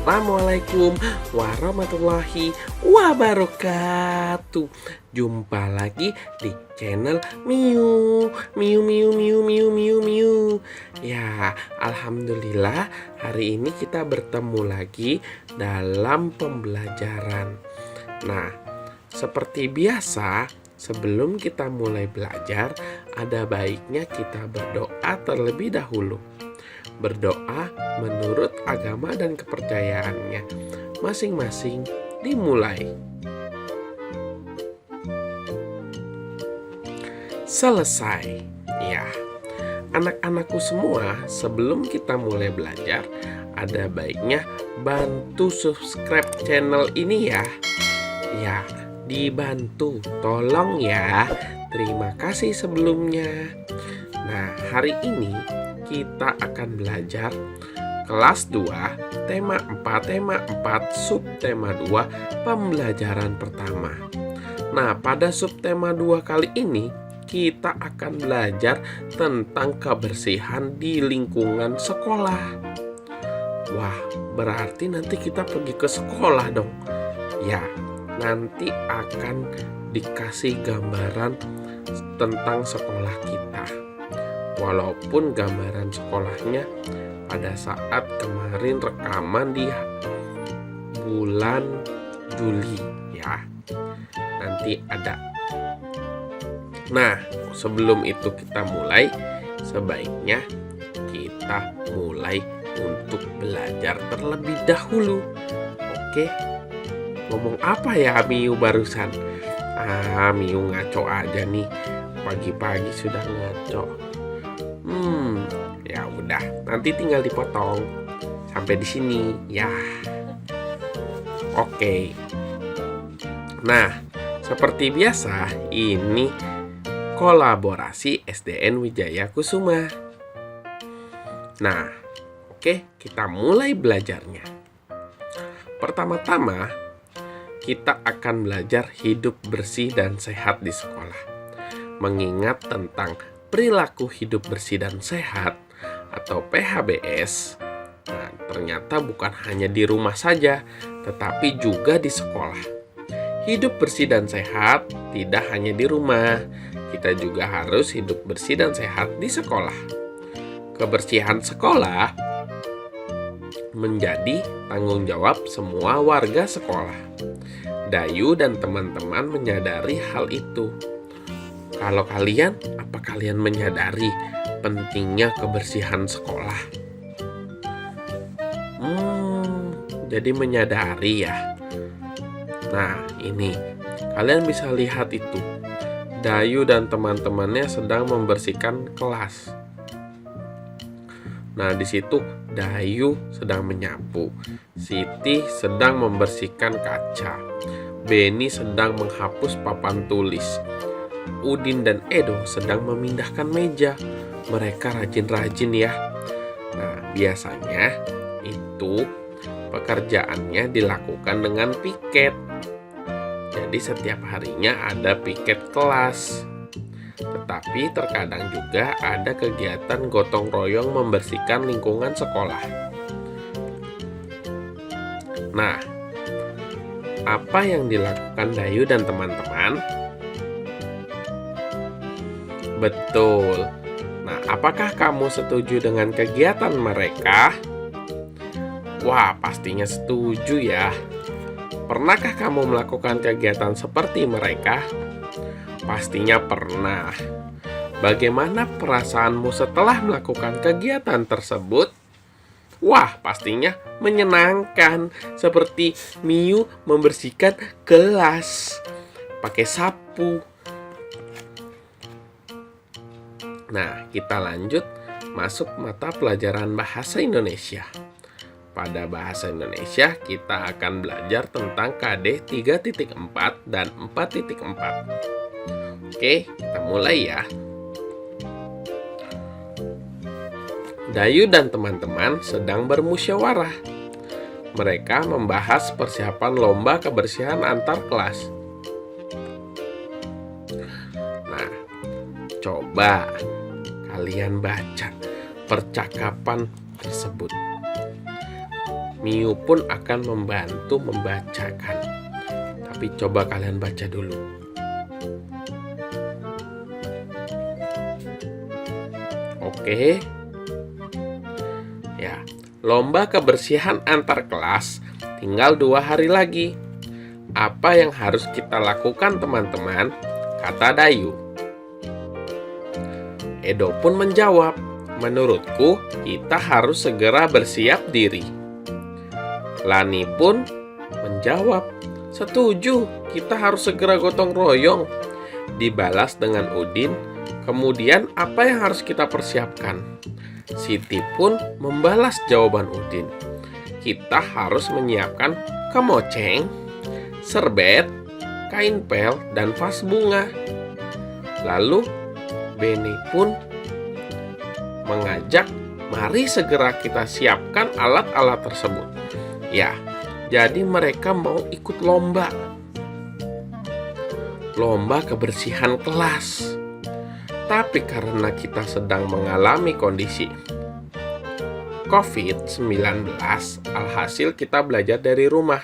Assalamualaikum warahmatullahi wabarakatuh. Jumpa lagi di channel Miu Miu Miu Miu Miu Miu Miu. Ya, alhamdulillah hari ini kita bertemu lagi dalam pembelajaran. Nah, seperti biasa, sebelum kita mulai belajar, ada baiknya kita berdoa terlebih dahulu. Berdoa menurut agama dan kepercayaannya masing-masing dimulai. Selesai. Ya, anak-anakku semua, sebelum kita mulai belajar, ada baiknya bantu subscribe channel ini ya. Ya, dibantu, tolong ya. Terima kasih sebelumnya. Nah, hari ini kita akan belajar kelas 2, tema 4, subtema 2, pembelajaran pertama. Nah, pada subtema 2 kali ini kita akan belajar tentang kebersihan di lingkungan sekolah. Wah, berarti nanti kita pergi ke sekolah dong. Ya, nanti akan dikasih gambaran tentang sekolah kita. Walaupun gambaran sekolahnya pada saat kemarin rekaman di bulan Juli ya, nanti ada. Nah, sebelum itu kita mulai, sebaiknya kita mulai untuk belajar terlebih dahulu. Oke, ngomong apa ya Miu barusan? Miu ngaco aja nih, pagi-pagi sudah ngaco. Ya udah, nanti tinggal dipotong sampai di sini ya. Oke. Nah, seperti biasa ini kolaborasi SDN Wijaya Kusuma. Nah, oke, kita mulai belajarnya. Pertama-tama, kita akan belajar hidup bersih dan sehat di sekolah. Mengingat tentang perilaku hidup bersih dan sehat atau PHBS. Nah, ternyata bukan hanya di rumah saja, tetapi juga di sekolah. Hidup bersih dan sehat tidak hanya di rumah, kita juga harus hidup bersih dan sehat di sekolah. Kebersihan sekolah menjadi tanggung jawab semua warga sekolah. Dayu dan teman-teman menyadari hal itu. Kalau kalian, apa kalian menyadari pentingnya kebersihan sekolah? Jadi menyadari ya. Nah, ini kalian bisa lihat itu. Dayu dan teman-temannya sedang membersihkan kelas. Nah, di situ Dayu sedang menyapu, Siti sedang membersihkan kaca, Beni sedang menghapus papan tulis, Udin dan Edo sedang memindahkan meja. Mereka rajin-rajin ya. Nah, biasanya itu pekerjaannya dilakukan dengan piket. Jadi setiap harinya ada piket kelas. Tetapi terkadang juga ada kegiatan gotong royong membersihkan lingkungan sekolah. Nah, apa yang dilakukan Dayu dan teman-teman? Betul. Nah, apakah kamu setuju dengan kegiatan mereka? Wah, pastinya setuju ya. Pernahkah kamu melakukan kegiatan seperti mereka? Pastinya pernah. Bagaimana perasaanmu setelah melakukan kegiatan tersebut? Wah, pastinya menyenangkan. Seperti Miu membersihkan kelas pakai sapu. Nah, kita lanjut masuk mata pelajaran bahasa Indonesia. Pada bahasa Indonesia, kita akan belajar tentang KD 3.4 dan 4.4. Oke, kita mulai ya. Dayu dan teman-teman sedang bermusyawarah. Mereka membahas persiapan lomba kebersihan antar kelas. Nah, coba kalian baca percakapan tersebut. Miu pun akan membantu membacakan. Tapi coba kalian baca dulu. Oke. Ya, lomba kebersihan antar kelas tinggal 2 hari lagi. Apa yang harus kita lakukan, teman-teman? Kata Dayu. Edo pun menjawab, menurutku kita harus segera bersiap diri. Lani pun menjawab, setuju, kita harus segera gotong royong. Dibalas dengan Udin, kemudian apa yang harus kita persiapkan? Siti pun membalas jawaban Udin. Kita harus menyiapkan kemoceng, serbet, kain pel, dan vas bunga. Lalu Beni pun mengajak, mari segera kita siapkan alat-alat tersebut. Ya, jadi mereka mau ikut lomba. Lomba kebersihan kelas. Tapi karena kita sedang mengalami kondisi COVID-19, alhasil kita belajar dari rumah.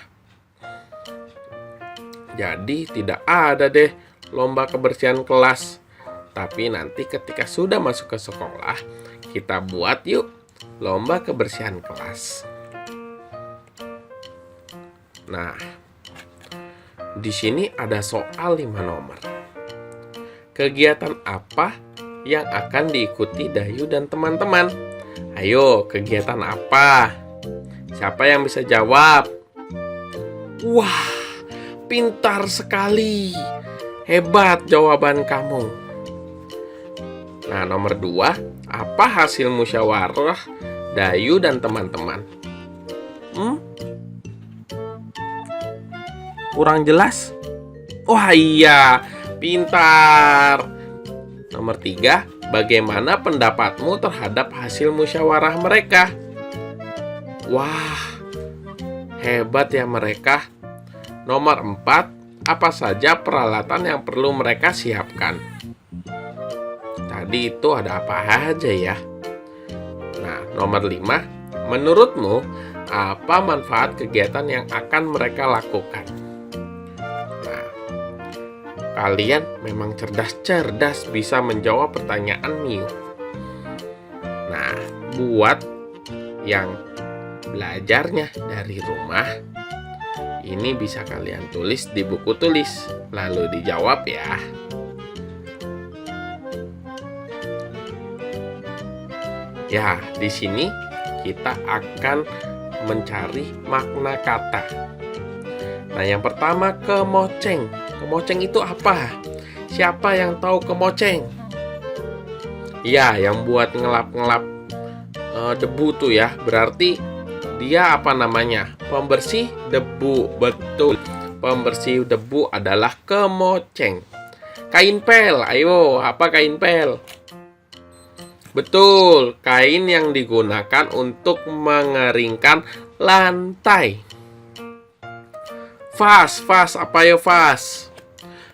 Jadi tidak ada deh lomba kebersihan kelas. Tapi nanti ketika sudah masuk ke sekolah, kita buat yuk lomba kebersihan kelas. Nah, di sini ada soal 5 nomor. Kegiatan apa yang akan diikuti Dayu dan teman-teman? Ayo, kegiatan apa? Siapa yang bisa jawab? Wah, pintar sekali. Hebat jawaban kamu. Nah, nomor 2, apa hasil musyawarah Dayu dan teman-teman? Kurang jelas? Wah iya, pintar. Nomor 3, bagaimana pendapatmu terhadap hasil musyawarah mereka? Wah, hebat ya mereka. Nomor 4, apa saja peralatan yang perlu mereka siapkan? Tadi itu ada apa aja ya? Nah, nomor 5, menurutmu apa manfaat kegiatan yang akan mereka lakukan? Nah, kalian memang cerdas-cerdas bisa menjawab pertanyaan Miu. Nah, buat yang belajarnya dari rumah, ini bisa kalian tulis di buku tulis, lalu dijawab ya. Ya, di sini kita akan mencari makna kata. Nah, yang pertama kemoceng. Kemoceng itu apa? Siapa yang tahu kemoceng? Ya, yang buat ngelap-ngelap debu tuh ya. Berarti dia apa namanya? Pembersih debu. Betul. Pembersih debu adalah kemoceng. Kain pel. Ayo, apa kain pel? Betul, kain yang digunakan untuk mengeringkan lantai. Vas, apa ya vas?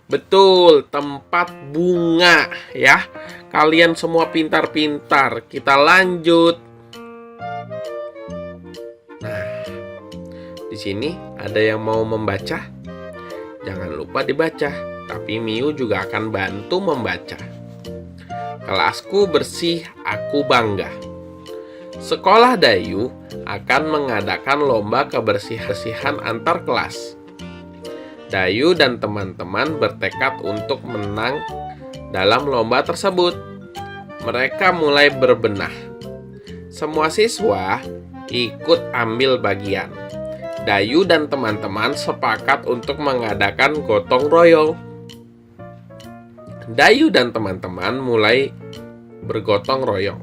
Betul, tempat bunga ya. Kalian semua pintar-pintar. Kita lanjut. Nah, di sini ada yang mau membaca? Jangan lupa dibaca, tapi Miu juga akan bantu membaca. Kelasku bersih, aku bangga. Sekolah Dayu akan mengadakan lomba kebersihan antar kelas. Dayu dan teman-teman bertekad untuk menang dalam lomba tersebut. Mereka mulai berbenah. Semua siswa ikut ambil bagian. Dayu dan teman-teman sepakat untuk mengadakan gotong royong. Dayu dan teman-teman mulai bergotong royong.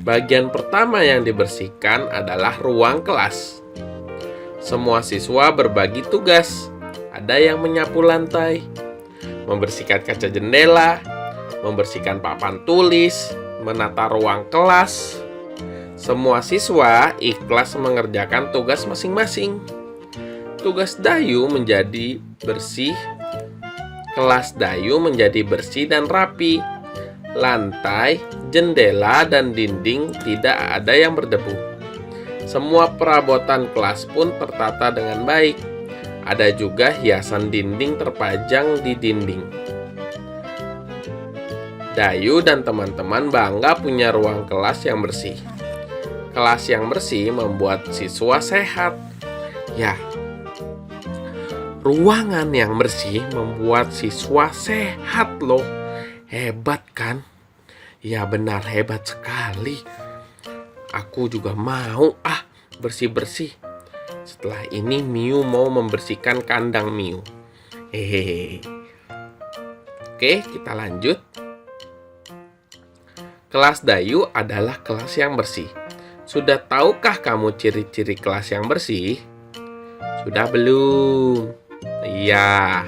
Bagian pertama yang dibersihkan adalah ruang kelas. Semua siswa berbagi tugas. Ada yang menyapu lantai, membersihkan kaca jendela, membersihkan papan tulis, menata ruang kelas. Semua siswa ikhlas mengerjakan tugas masing-masing. Tugas Dayu menjadi bersih. Kelas Dayu menjadi bersih dan rapi. Lantai, jendela, dan dinding tidak ada yang berdebu. Semua perabotan kelas pun tertata dengan baik. Ada juga hiasan dinding terpajang di dinding. Dayu dan teman-teman bangga punya ruang kelas yang bersih. Kelas yang bersih membuat siswa sehat. Ya, ruangan yang bersih membuat siswa sehat loh. Hebat kan? Ya benar, hebat sekali. Aku juga mau bersih-bersih. Setelah ini Miu mau membersihkan kandang Miu. Hehehe. Oke, kita lanjut. Kelas Dayu adalah kelas yang bersih. Sudah tahukah kamu ciri-ciri kelas yang bersih? Sudah belum? Iya.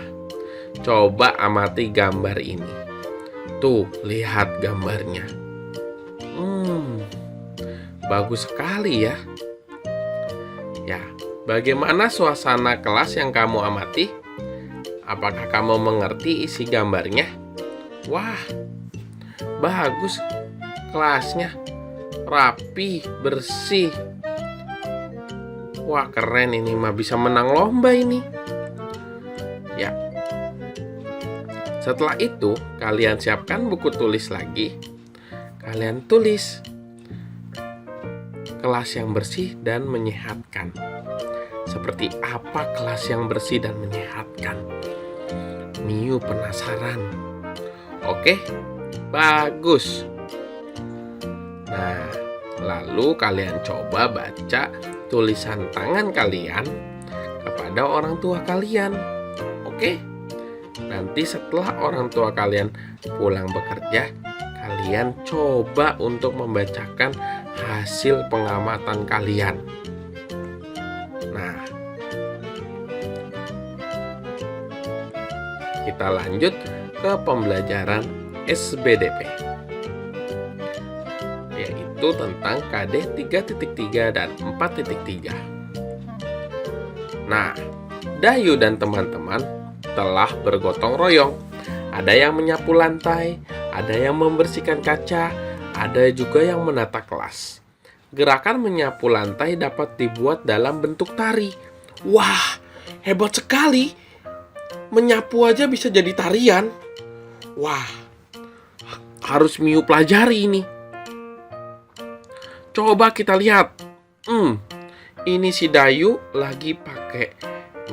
Coba amati gambar ini. Tuh, lihat gambarnya. Bagus sekali ya. Ya, bagaimana suasana kelas yang kamu amati? Apakah kamu mengerti isi gambarnya? Wah, bagus kelasnya. Rapi, bersih. Wah, keren ini mah, bisa menang lomba ini. Ya. Setelah itu, kalian siapkan buku tulis lagi. Kalian tulis kelas yang bersih dan menyehatkan. Seperti apa kelas yang bersih dan menyehatkan? Miu penasaran. Oke, bagus. Nah, lalu kalian coba baca tulisan tangan kalian kepada orang tua kalian. Oke? Nanti setelah orang tua kalian pulang bekerja, kalian coba untuk membacakan hasil pengamatan kalian. Nah, kita lanjut ke pembelajaran SBDP, yaitu tentang KD 3.3 dan 4.3. Nah, Dayu dan teman-teman telah bergotong royong. Ada yang menyapu lantai, ada yang membersihkan kaca, ada juga yang menata kelas. Gerakan menyapu lantai dapat dibuat dalam bentuk tari. Wah, hebat sekali. Menyapu aja bisa jadi tarian. Wah, harus Miu pelajari ini. Coba kita lihat. Ini si Dayu lagi pakai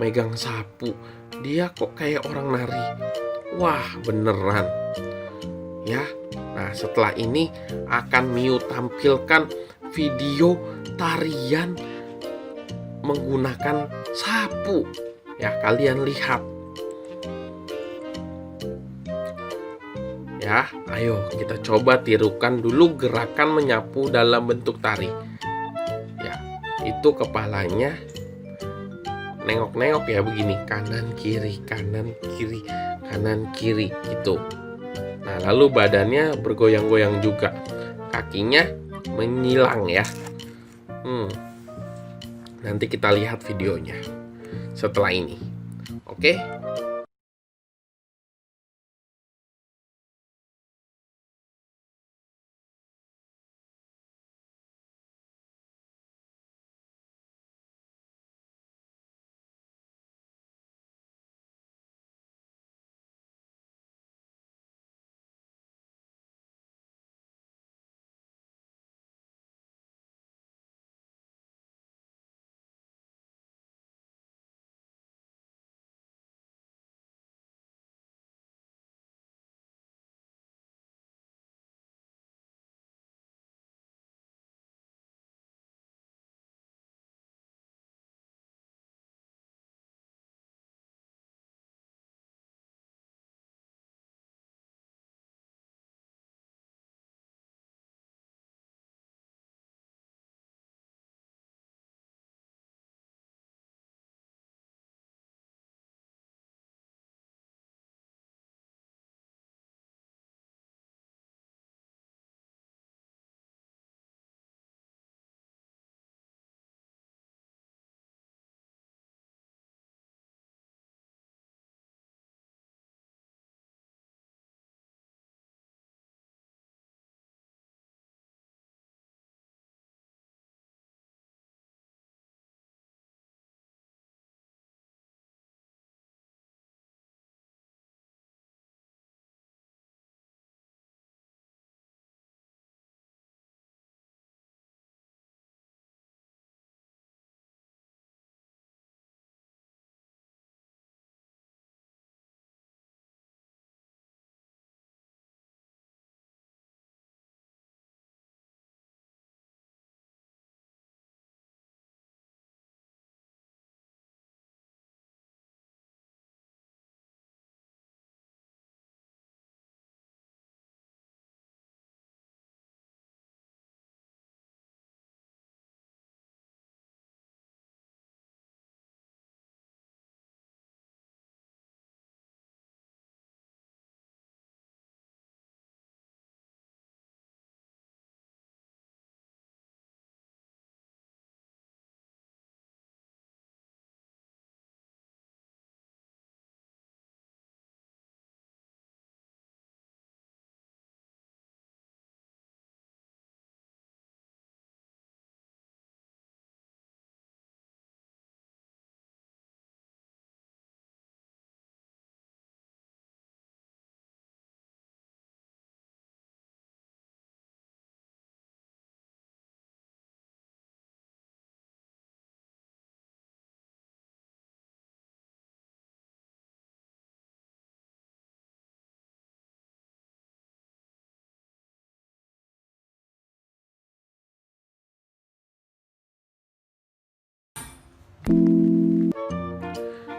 megang sapu. Dia kok kayak orang nari. Wah, beneran. Ya. Nah, setelah ini akan Miu tampilkan video tarian menggunakan sapu. Ya, kalian lihat. Ya, ayo kita coba tirukan dulu gerakan menyapu dalam bentuk tari. Ya, itu kepalanya nengok-nengok ya begini, kanan kiri, kanan kiri, kanan kiri gitu. Nah, lalu badannya bergoyang-goyang juga. Kakinya menyilang ya. Nanti kita lihat videonya setelah ini. Oke?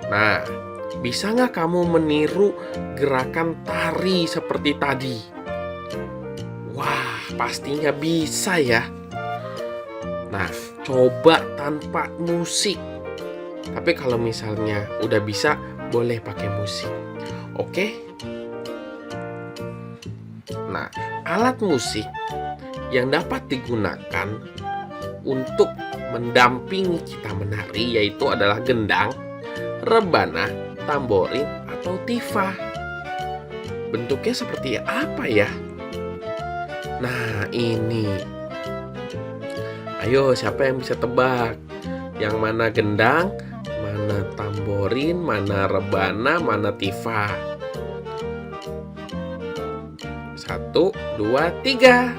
Nah, bisa nggak kamu meniru gerakan tari seperti tadi? Wah, pastinya bisa ya. Nah, coba tanpa musik. Tapi kalau misalnya udah bisa, boleh pakai musik. Oke? Nah, alat musik yang dapat digunakan untuk mendampingi kita menari yaitu adalah gendang, rebana, tamborin, atau tifa. Bentuknya seperti apa ya? Nah, ini. Ayo, siapa yang bisa tebak? Yang mana gendang, mana tamborin, mana rebana, mana tifa? 1, 2, 3.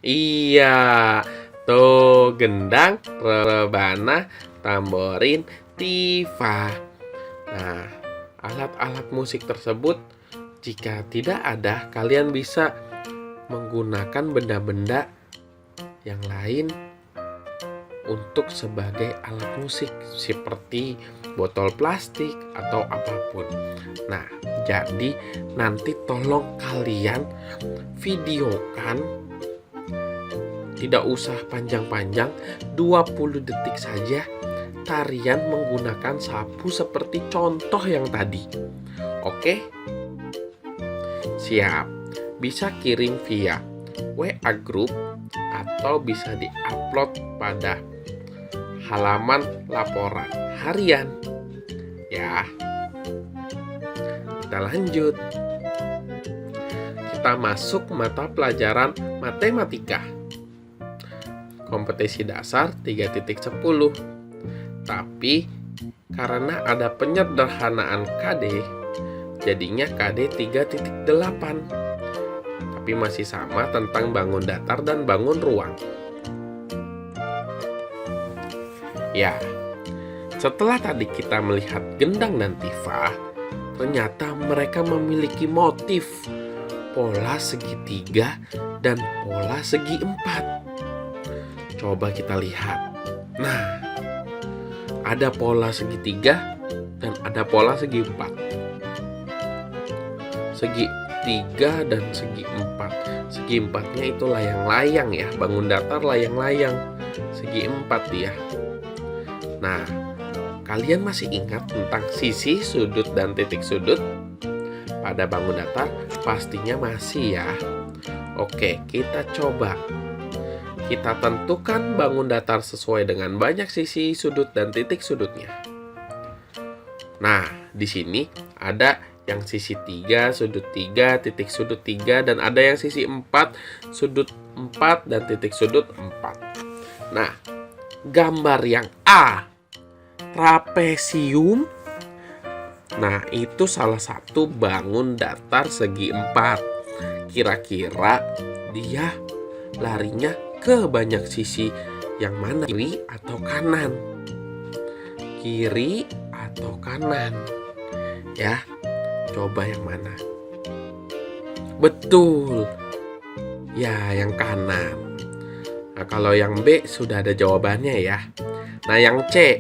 Iya, tuh gendang, rebana, tamborin, tifa. Nah, alat-alat musik tersebut jika tidak ada, kalian bisa menggunakan benda-benda yang lain untuk sebagai alat musik seperti botol plastik atau apapun. Nah, jadi nanti tolong kalian videokan, tidak usah panjang-panjang, 20 detik saja tarian menggunakan sapu seperti contoh yang tadi. Oke? Siap. Bisa kirim via WA group atau bisa di-upload pada halaman laporan harian. Ya. Kita lanjut. Kita masuk mata pelajaran matematika. Kompetisi dasar 3.10. Tapi karena ada penyederhanaan KD, jadinya KD 3.8. Tapi masih sama tentang bangun datar dan bangun ruang. Ya, setelah tadi kita melihat gendang dan tifa, ternyata mereka memiliki motif pola segitiga dan pola segi empat. Coba kita lihat. Nah, ada pola segitiga dan ada pola segi empat. Segi 3 dan segi 4. Segi 4-nya itu layang-layang ya, bangun datar layang-layang. Segi 4 ya. Nah, kalian masih ingat tentang sisi, sudut, dan titik sudut pada bangun datar? Pastinya masih ya. Oke, kita coba. Kita tentukan bangun datar sesuai dengan banyak sisi, sudut, dan titik sudutnya. Nah, di sini ada yang sisi 3, sudut 3, titik sudut 3, dan ada yang sisi 4, sudut 4, dan titik sudut 4. Nah, gambar yang A, trapesium. Nah, itu salah satu bangun datar segi 4. Kira-kira dia larinya ke banyak sisi yang mana? Kiri atau kanan? Kiri atau kanan? Ya. Coba yang mana? Betul. Ya, yang kanan. Nah, kalau yang B sudah ada jawabannya ya. Nah, yang C,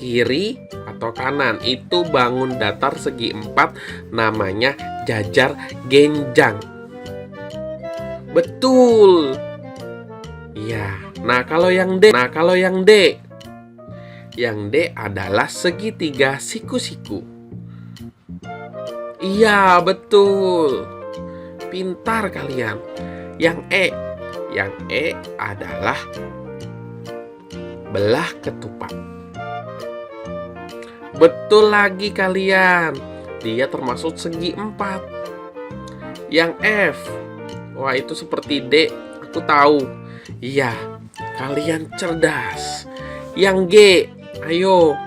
kiri atau kanan? Itu bangun datar segi 4, namanya jajar genjang. Betul. Ya. Nah, kalau yang D, yang D adalah segitiga siku-siku. Iya, betul. Pintar kalian. Yang E adalah belah ketupat. Betul lagi kalian. Dia termasuk segi 4. Yang F, wah itu seperti D, aku tahu. Iya, kalian cerdas. Yang G, ayo.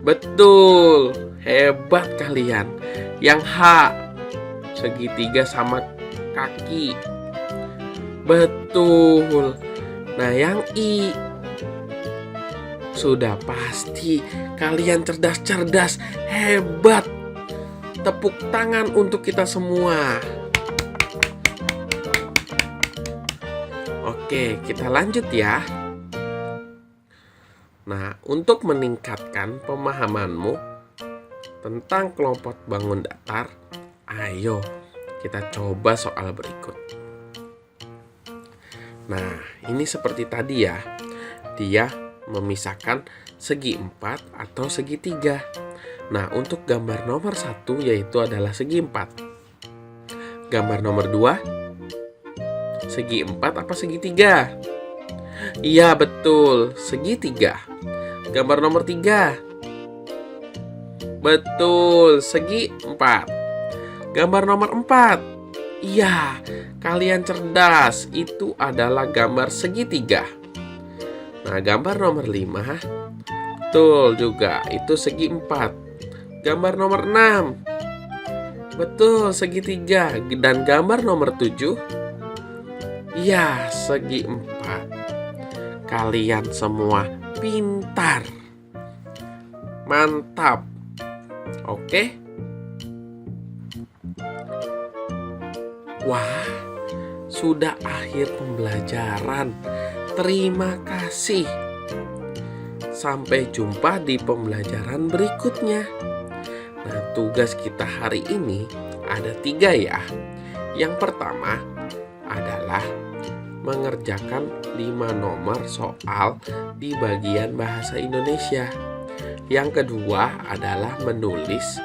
Betul. Hebat kalian. Yang H, segitiga sama kaki. Betul. Nah, yang I, sudah pasti kalian cerdas-cerdas. Hebat. Tepuk tangan untuk kita semua. Oke, kita lanjut ya. Nah, untuk meningkatkan pemahamanmu tentang kelompok bangun datar, ayo kita coba soal berikut. Nah, ini seperti tadi ya. Dia memisahkan segi 4 atau segitiga. Nah, untuk gambar nomor 1 yaitu adalah segi 4. Gambar nomor 2, segi 4 apa segitiga? Iya, betul, segitiga. Gambar nomor 3. Betul, segi 4. Gambar nomor 4. Iya, kalian cerdas. Itu adalah gambar segitiga. Nah, gambar nomor 5. Betul juga, itu segi 4. Gambar nomor 6. Betul, segitiga. Dan gambar nomor 7. Iya, segi 4. Kalian semua pintar. Mantap. Oke. Wah, sudah akhir pembelajaran. Terima kasih. Sampai jumpa di pembelajaran berikutnya. Nah, tugas kita hari ini ada 3 ya. Yang pertama adalah mengerjakan 5 nomor soal di bagian bahasa Indonesia. Yang kedua adalah menulis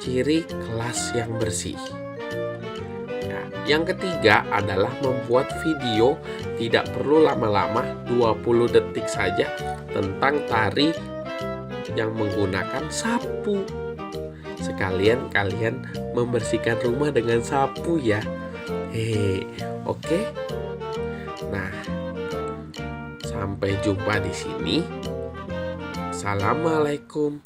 ciri kelas yang bersih. Nah, yang ketiga adalah membuat video, tidak perlu lama-lama, 20 detik saja, tentang tari yang menggunakan sapu. Sekalian kalian membersihkan rumah dengan sapu ya. Oke. Nah, sampai jumpa di sini. Assalamualaikum.